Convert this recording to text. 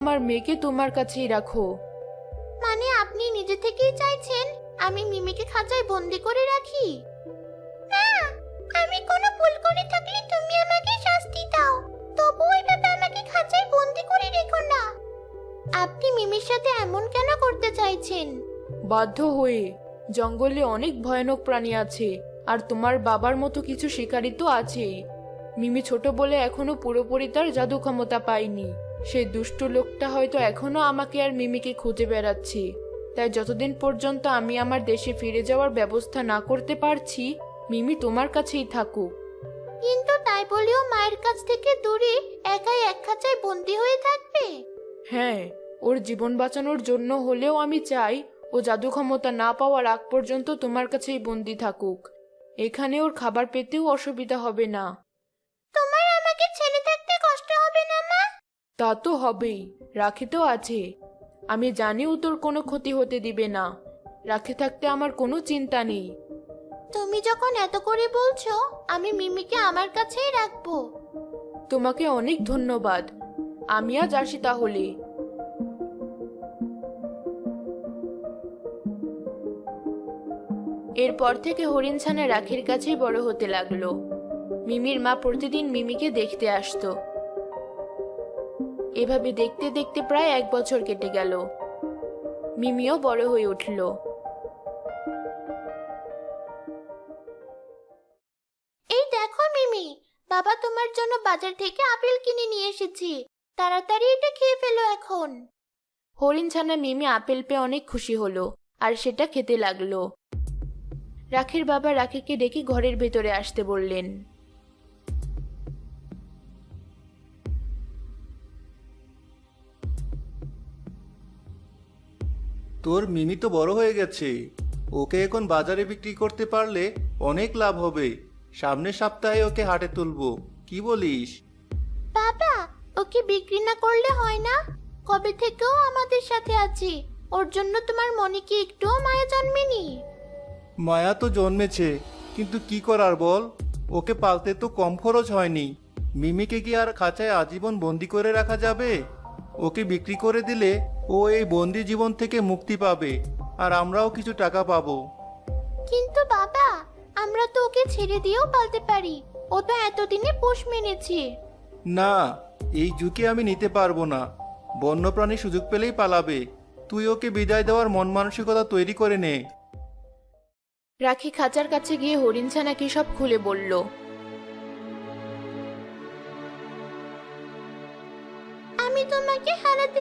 আমার মেয়েকে তোমার কাছেই রাখো। মানে আপনি নিজে থেকেই চাইছেন আমি মিমিকে খাঁচায় বন্দি করে রাখি? না, আমি কোনো ভুল করে থাকলে তুমি আমাকে শাস্তি দাও, তবু এইভাবে আমাকে খাঁচায় বন্দি করে রেখো না। আপনি মিমির সাথে এমন কেন করতে চাইছেন? বাধ্য হয়ে। জঙ্গলে অনেক ভয়ানক প্রাণী আছে, আর তোমার বাবার মতো কিছু শিকারী তো আছেই। মিমি ছোট বলে এখনো পুরোপুরি তার জাদু ক্ষমতা পায়নি। সেই দুষ্ট লোকটা হয়তো এখনো আমাকে আর মিমিকে খুঁজে বেড়াচ্ছে। তাই যতদিন পর্যন্ত আমি আমার দেশে ফিরে যাওয়ার ব্যবস্থা না করতে পারছি, মিমি তোমার কাছেই থাকুক। কিন্তু তাই বলেও মায়ের কাছ থেকে দূরে একাই এক খাঁচায় বন্দি হয়ে থাকবে? হ্যাঁ, ওর জীবন বাঁচানোর জন্য হলেও আমি চাই ও জাদু ক্ষমতা না পাওয়ার আগ পর্যন্ত তোমার কাছেই বন্দি থাকুক। এখানে ওর খাবার পেতেও অসুবিধা হবে না। তোমার আমাকে ছেড়ে থাকতে কষ্ট হবে না মা? তা তো হবেই, রাখি তো আছে। আমি জানি ও তোর কোনো ক্ষতি হতে দিবে না। রাখে থাকতে আমার কোনো চিন্তা নেই। তুমি যখন এত করে বলছো, আমি মিমিকে আমার কাছেই রাখবো। তোমাকে অনেক ধন্যবাদ। আমি আজ আসি তাহলে। এরপর থেকে হরিণ ছানা রাখির কাছেই বড় হতে লাগলো। মিমির মা প্রতিদিন মিমিকে দেখতে আসতো। এভাবে দেখতে দেখতে প্রায় 1 বছর কেটে গেল। মিমিও বড় হয়ে উঠল। এই দেখো মিমি, বাবা তোমার জন্য বাজার থেকে আপেল কিনে নিয়ে এসেছি, তাড়াতাড়ি এটা খেয়ে ফেলো এখন। হরিণ ছানা মিমি আপেল পেয়ে অনেক খুশি হলো, আর সেটা খেতে লাগলো। রাখির বাবা রাখিকে ডেকে ঘরের ভেতরে আসতে বললেন। তোর মিমি তো বড় হয়ে গেছে, ওকে এখন বাজারে বিক্রি করতে পারলে অনেক লাভ হবে। সামনের সপ্তাহে ওকে হাটে তুলবো, কি বলিস? বাবা, ওকে বিক্রি না করলে হয় না? কবে থেকেও আমাদের সাথে আছে, ওর জন্য তোমার মনে কি একটুও মায়া জন্মেনি? মায়া তো জন্মেছে, কিন্তু কি করার বল, ওকে পালতে তো কম খরচ হয়নি। মিমিকে কি আর খাঁচায় আজীবন বন্দি করে রাখা যাবে? ওকে বিক্রি করে দিলে ও এই বন্দি জীবন থেকে মুক্তি পাবে, আর আমরাও কিছু টাকা পাবো। কিন্তু বাবা, আমরা তো ওকে ছেড়ে দিয়েও পালতে পারি, ও তো এতদিনে পোষ মেনেছে। না, এই যুগে আমি নিতে পারবো না। বন্যপ্রাণী সুযোগ পেলেই পালাবে। তুই ওকে বিদায় দেওয়ার মন মানসিকতা তৈরি করে নে। রাখি খাঁচার কাছে গিয়ে হরিণ ছানাকে সব খুলে বলল। আমি তোমাকে হারাতে